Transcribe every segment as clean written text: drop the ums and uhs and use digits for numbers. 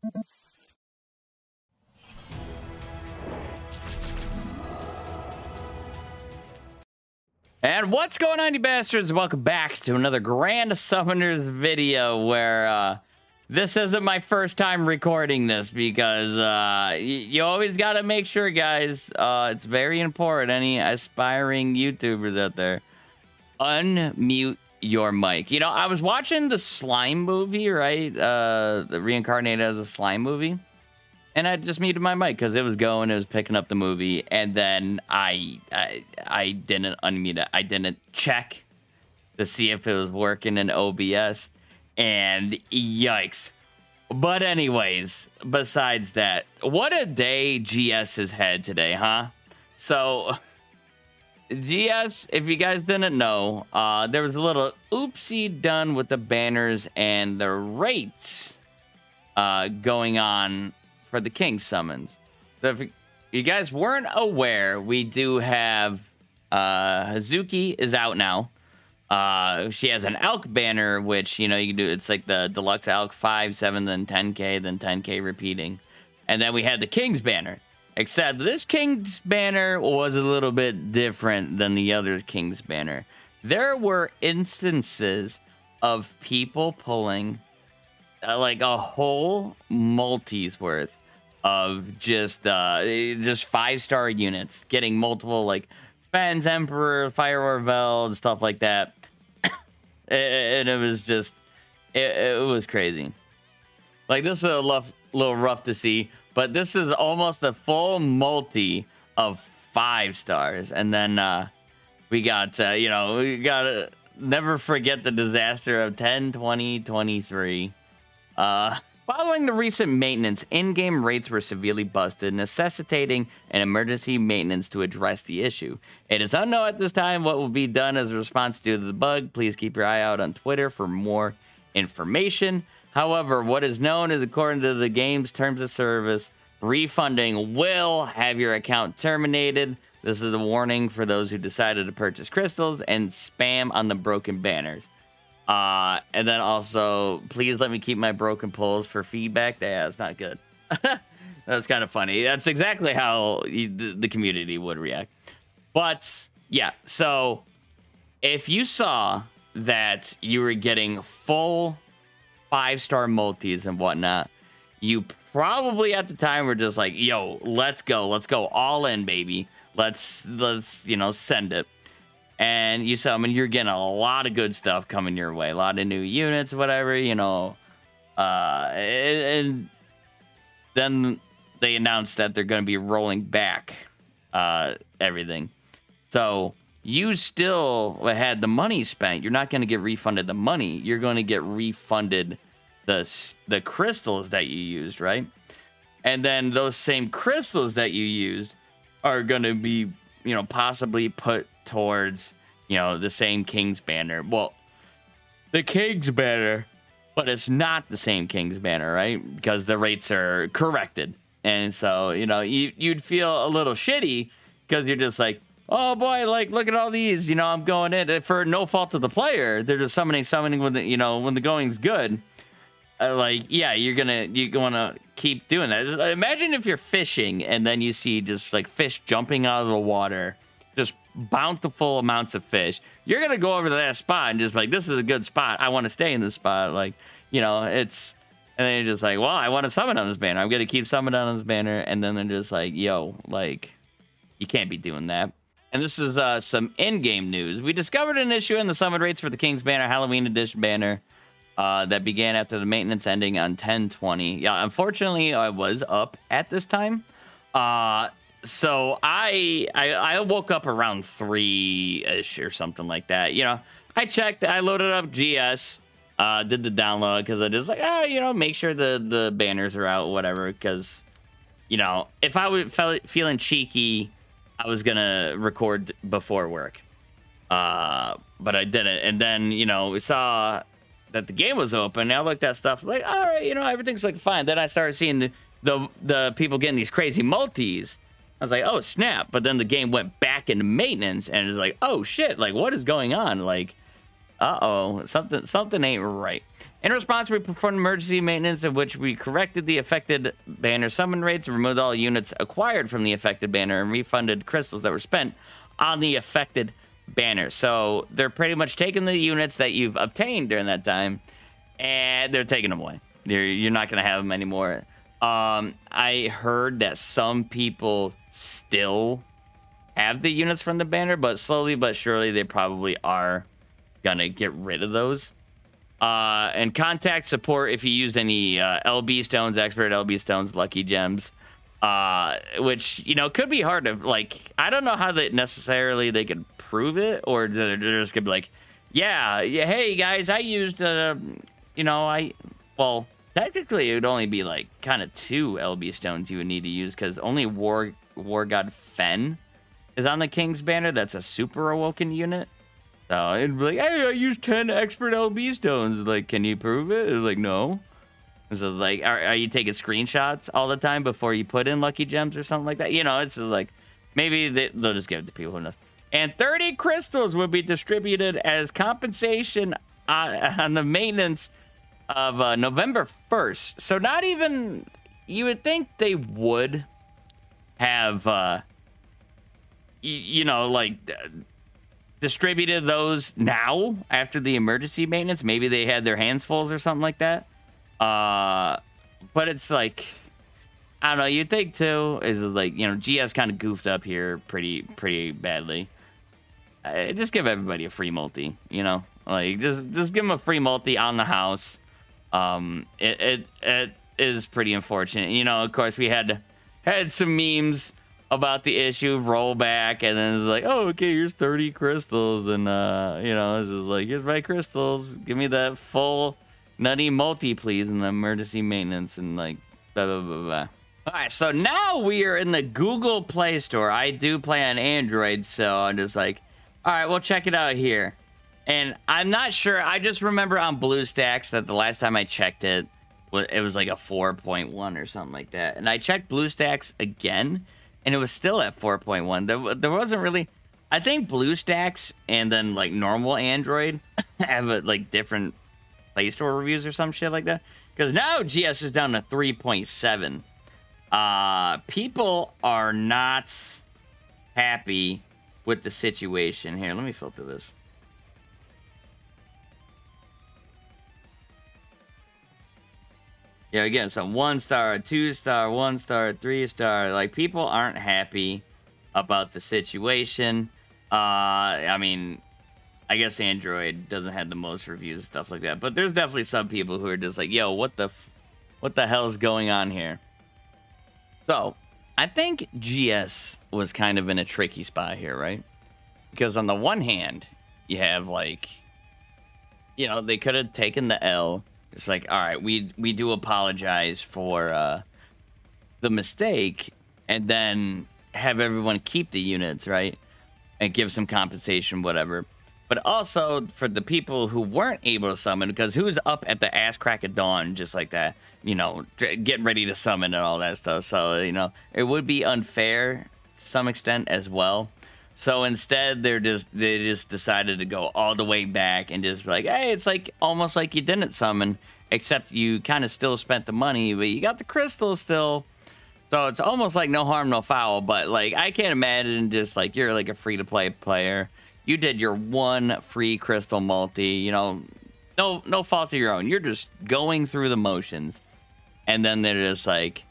And what's going on, you bastards? Welcome back to another Grand Summoners video where this isn't my first time recording this because you always got to make sure, guys, it's very important, any aspiring YouTubers out there, unmute your mic. You know, I was watching the Slime movie, right? The Reincarnated as a Slime movie. And I just muted my mic because it was going, it was picking up the movie, and then I didn't unmute it. I didn't check to see if it was working in OBS, and yikes. But anyways, besides that, what a day GS has had today, huh? So, GS, if you guys didn't know, there was a little oopsie done with the banners and the rates going on for the King Summons. So if you guys weren't aware, we do have Hazuki is out now. She has an Alk banner, which, you know, you can do, it's like the deluxe Alk 5, 7, then 10k, then 10k repeating. And then we had the King's banner, except this King's banner was a little bit different than the other King's banner. There were instances of people pulling like a whole multi's worth of just 5-star units, getting multiple like Fens, Emperor, Fire Orvel, and stuff like that. And it was just, it was crazy. Like, this is a little rough to see, but this is almost a full multi of 5 stars. And then we got, you know, we gotta never forget the disaster of 10, 20, 23. Following the recent maintenance, in-game rates were severely busted, necessitating an emergency maintenance to address the issue. It is unknown at this time what will be done as a response to the bug. Please keep your eye out on Twitter for more information. However, what is known is, according to the game's terms of service, refunding will have your account terminated. This is a warning for those who decided to purchase crystals and spam on the broken banners. And then also, please let me keep my broken polls for feedback. Yeah, it's not good. That's kind of funny. That's exactly how the community would react. But, yeah, so if you saw that you were getting full 5-star multis and whatnot, you probably at the time were just like, yo, let's go all in, baby. Let's you know, send it. And you saw, I mean, you're getting a lot of good stuff coming your way. A lot of new units, whatever, you know. And then they announced that they're going to be rolling back everything. So you still had the money spent. You're not going to get refunded the money. You're going to get refunded the crystals that you used, right? And then those same crystals that you used are going to be, you know, possibly put towards, you know, the same King's banner. Well, the King's banner, but it's not the same King's banner, right? Because the rates are corrected. And so, you know, you'd feel a little shitty because you're just like, oh boy, like, look at all these, you know, I'm going in for no fault of the player. They're just summoning when the, you know, when the going's good. Like, yeah, you're gonna keep doing that. Imagine if you're fishing and then you see just like fish jumping out of the water, just bountiful amounts of fish. You're gonna go over to that spot and just like, this is a good spot. I want to stay in this spot. Like, you know, it's, and then you're just like, well, I want to summon on this banner. I'm gonna keep summoning on this banner. And then they're just like, yo, like, you can't be doing that. And this is some in-game news. We discovered an issue in the summon rates for the King's Banner Halloween Edition banner that began after the maintenance ending on 10/20. Yeah, unfortunately, I was up at this time. So I woke up around 3-ish or something like that. You know, I checked, I loaded up GS, did the download because I just like, you know, make sure the banners are out, whatever. Because, you know, if I was feeling cheeky, I was gonna record before work, but I didn't. And then, you know, we saw that the game was open. And I looked at stuff like, all right, you know, everything's like fine. Then I started seeing the people getting these crazy multis. I was like, oh snap! But then the game went back into maintenance, and it's like, oh shit! Like, what is going on? Like, Uh-oh, something ain't right. In response, we performed emergency maintenance in which we corrected the affected banner summon rates, removed all units acquired from the affected banner, and refunded crystals that were spent on the affected banner. So they're pretty much taking the units that you've obtained during that time, and they're taking them away. You're not going to have them anymore. I heard that some people still have the units from the banner, but slowly but surely they probably are gonna get rid of those. And contact support if you used any LB stones, expert LB stones, lucky gems, which, you know, could be hard to, like, I don't know how they necessarily they could prove it, or they're just gonna be like, yeah, hey guys, I used you know, well, technically it would only be like kind of 2 LB stones you would need to use, because only war god Fen is on the King's banner. That's a super awoken unit. So it'd be like, hey, I used 10 expert LB stones. Like, can you prove it? Like, no. So like, are you taking screenshots all the time before you put in lucky gems or something like that? You know, it's just like, maybe they'll just give it to people, who knows. And 30 crystals will be distributed as compensation on the maintenance of November 1st. So not even, you would think they would have, you know, like, distributed those now after the emergency maintenance. Maybe they had their hands full or something like that. But it's like, I don't know, you'd think too, is like, you know, GS kind of goofed up here pretty badly. Just give everybody a free multi, you know, like just give them a free multi on the house. It is pretty unfortunate, you know. Of course, we had some memes about the issue of rollback, and then it's like, oh, okay, here's 30 crystals, and you know, it's just like, here's my crystals, give me that full nutty multi, please, in the emergency maintenance, and like, blah, blah, blah, blah. All right, so now we are in the Google Play Store. I do play on Android, so I'm just like, all right, we'll check it out here. And I'm not sure, I just remember on BlueStacks that the last time I checked it, it was like a 4.1 or something like that. And I checked BlueStacks again, and it was still at 4.1. There wasn't really, I think BlueStacks and then like normal Android have like different Play Store reviews or some shit like that. Because now GS is down to 3.7. People are not happy with the situation. Here, let me filter this. Yeah, again, some 1-star, 2-star, 1-star, 3-star. Like, people aren't happy about the situation. I mean, I guess Android doesn't have the most reviews and stuff like that. But there's definitely some people who are just like, yo, what the hell's going on here? So, I think GS was kind of in a tricky spot here, right? Because on the one hand, you have, like, you know, they could have taken the L. It's like, all right, we do apologize for the mistake, and then have everyone keep the units, right? And give some compensation, whatever. But also for the people who weren't able to summon, because who's up at the ass crack of dawn just like that, you know, getting ready to summon and all that stuff. So, you know, it would be unfair to some extent as well. So instead, they just decided to go all the way back and just like, hey, it's like almost like you didn't summon, except you kind of still spent the money, but you got the crystals still. So it's almost like no harm, no foul. But like, I can't imagine just like you're like a free-to-play player. You did your one free crystal multi, you know, no fault of your own. You're just going through the motions, and then they're just like,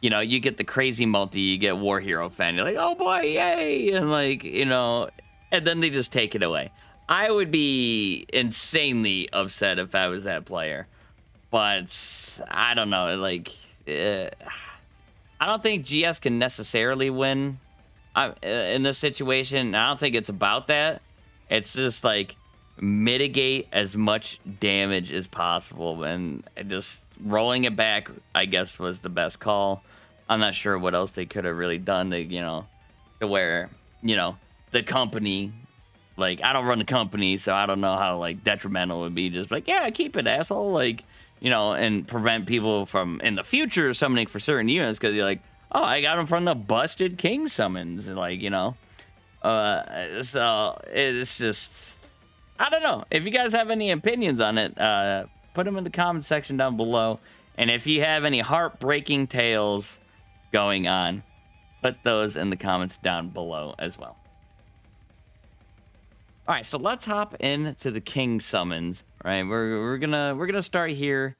you know, you get the crazy multi, you get War Hero Fen. You're like, oh boy, yay! And like, you know, and then they just take it away. I would be insanely upset if I was that player. But I don't know, like, I don't think GS can necessarily win in this situation. I don't think it's about that. It's just like mitigate as much damage as possible, and just rolling it back, I guess, was the best call. I'm not sure what else they could have really done to, you know, to where, you know, the company, like, I don't run the company, so I don't know how, like, detrimental it would be. Just like, yeah, keep it, asshole, like, you know, and prevent people from, in the future, summoning for certain units, because you're like, oh, I got them from the busted king summons, like, you know. So, it's just, I don't know. If you guys have any opinions on it, put them in the comment section down below. And if you have any heartbreaking tales going on, put those in the comments down below as well. All right, so let's hop into the king summons. Right, we're gonna start here.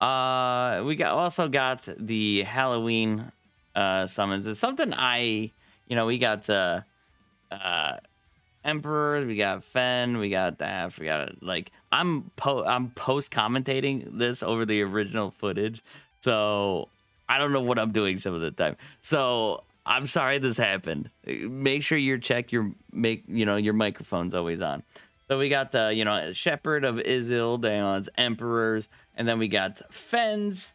We also got the Halloween summons. It's something we got Emperors, we got Fen, we got that. We got like I'm post commentating this over the original footage, so I don't know what I'm doing some of the time. So I'm sorry this happened. Make sure you check your microphone's always on. So we got Shepherd of Isildaon's Emperors, and then we got Fen's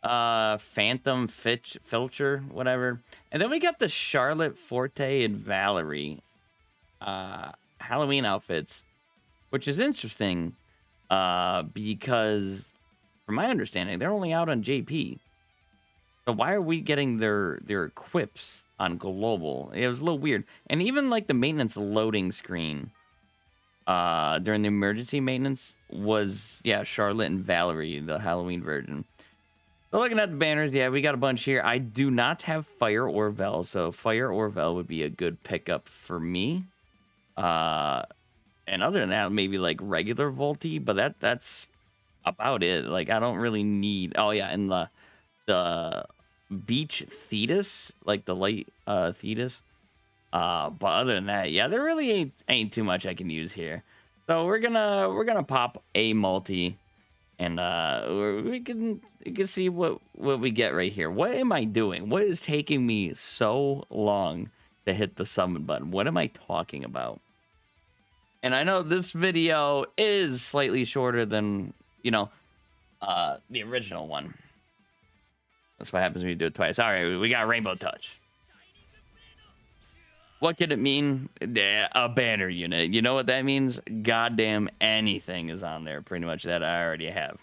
Phantom Filcher, whatever. And then we got the Charlotte, Forte, and Valerie Halloween outfits, which is interesting because from my understanding, they're only out on JP. So why are we getting their equips on global? It was a little weird. And even like the maintenance loading screen during the emergency maintenance was, yeah, Charlotte and Valerie, the Halloween version. So looking at the banners, yeah, we got a bunch here. I do not have Fire or Vel, so Fire or Vel would be a good pickup for me. And other than that, maybe like regular Volti, but that's about it. Like I don't really need. Oh yeah, and the Beach Thetis, like the light Thetis. But other than that, yeah, there really ain't too much I can use here. So we're gonna pop a multi, and we can see what we get right here. What am I doing? What is taking me so long to hit the summon button? What am I talking about? And I know this video is slightly shorter than the original one. That's what happens when you do it twice. All right, we got Rainbow Touch. What could it mean? A banner unit. You know what that means? Goddamn anything is on there, pretty much, that I already have.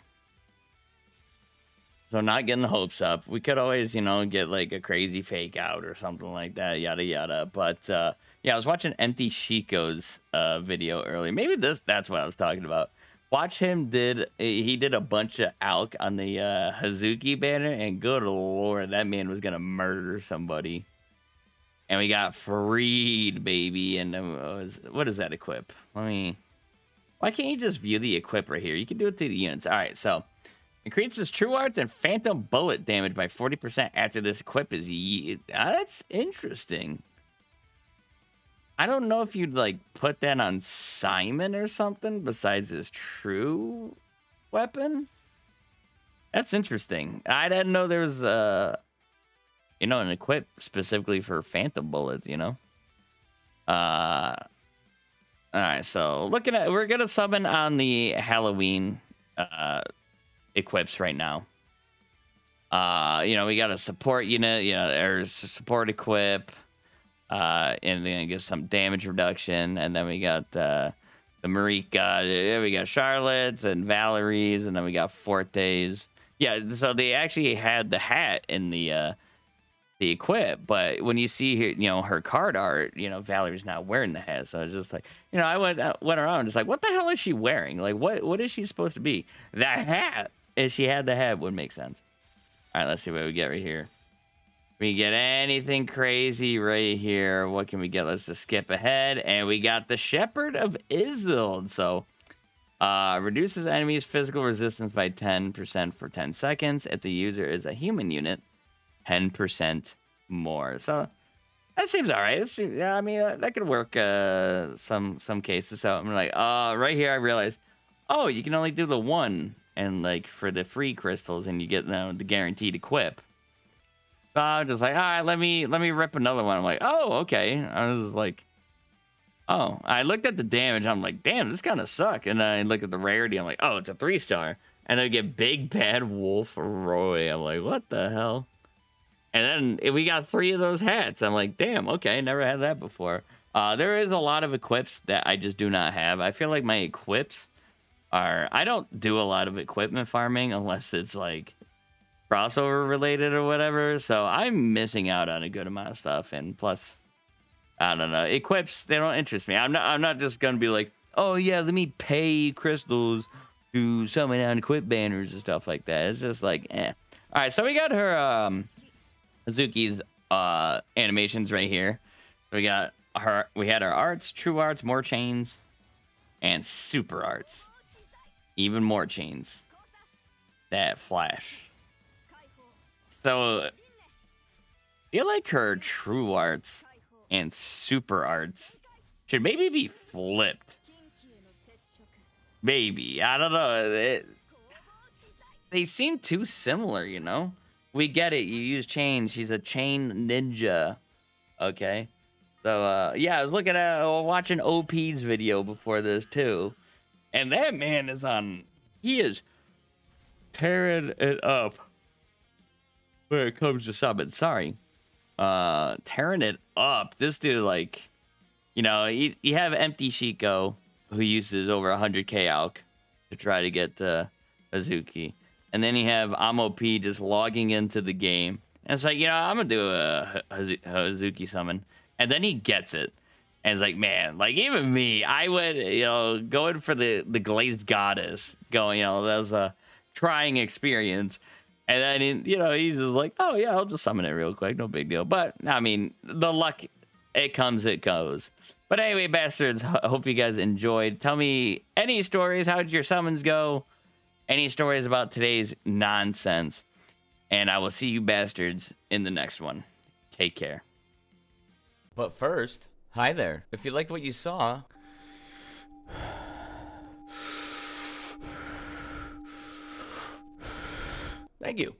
So not getting the hopes up. We could always, get like a crazy fake out or something like that, yada yada. But yeah, I was watching Empty Chico's video earlier. Maybe that's what I was talking about. Watch him he did a bunch of Alk on the Hazuki banner, and good lord, that man was gonna murder somebody. And we got Freed, baby. And what does that equip? Why can't you just view the equip right here? You can do it through the units. All right, so increases True Arts and Phantom Bullet damage by 40% after this equip is that's interesting. I don't know if you'd like put that on Simon or something besides his true weapon. That's interesting. I didn't know there was an equip specifically for Phantom Bullets, all right, so we're gonna summon on the Halloween equips right now. We got a support unit, there's a support equip, and then I guess some damage reduction, and then we got the Marika, we got Charlotte's and Valerie's, and then we got Forte's. Yeah, so they actually had the hat in the equip, but when you see here, her card art, Valerie's not wearing the hat, so it's just like, I went around just like, what the hell is she wearing? Like, what is she supposed to be? The hat. If she had the hat, would make sense. All right, let's see what we get right here. We get anything crazy right here. What can we get? Let's just skip ahead, and we got the Shepherd of Isilde. So reduces enemies' physical resistance by 10% for 10 seconds. If the user is a human unit, 10% more. So that seems all right. Yeah, I mean, that could work some cases. So I'm like, right here I realized, oh, you can only do the one, and like for the free crystals, and you get the guaranteed equip. So I'm just like, all right, let me rip another one. I'm like, oh, okay. I was like, oh, I looked at the damage. I'm like, damn, this kind of suck. And then I look at the rarity. I'm like, oh, it's a 3-star. And then we get Big Bad Wolf Roy. I'm like, what the hell? And then we got 3 of those hats. I'm like, damn, okay, never had that before. There is a lot of equips that I just do not have. I feel like my equips I don't do a lot of equipment farming unless it's like crossover related or whatever. So I'm missing out on a good amount of stuff. And plus, I don't know, equips, they don't interest me. I'm not just gonna be like, oh yeah, let me pay crystals to summon and equip banners and stuff like that. It's just like, eh. All right, so we got her Hazuki's animations right here. We got her. We had our arts, true arts, more chains, and super arts. Even more chains. That flash. So I feel like her true arts and super arts should maybe be flipped. Maybe. I don't know. They seem too similar, you know? We get it. You use chains. She's a chain ninja. Okay. So, yeah, I was looking at, watching OP's video before this, too. And that man is on, he is tearing it up when it comes to summon. Sorry. Tearing it up. This dude, like, you know, you have Empty Shiko, who uses over 100k alch to try to get Hazuki. And then you have Amo-P just logging into the game. And it's like, you know, I'm going to do a Hazuki summon. And then he gets it. And it's like, man, like even me, I would, you know, going for the Glazed Goddess. Going, you know, that was a trying experience. And then, you know, he's just like, oh, yeah, I'll just summon it real quick. No big deal. But, I mean, the luck, it comes, it goes. But anyway, bastards, I hope you guys enjoyed. Tell me any stories. How did your summons go? Any stories about today's nonsense? And I will see you bastards in the next one. Take care. But first, hi there. If you liked what you saw, thank you.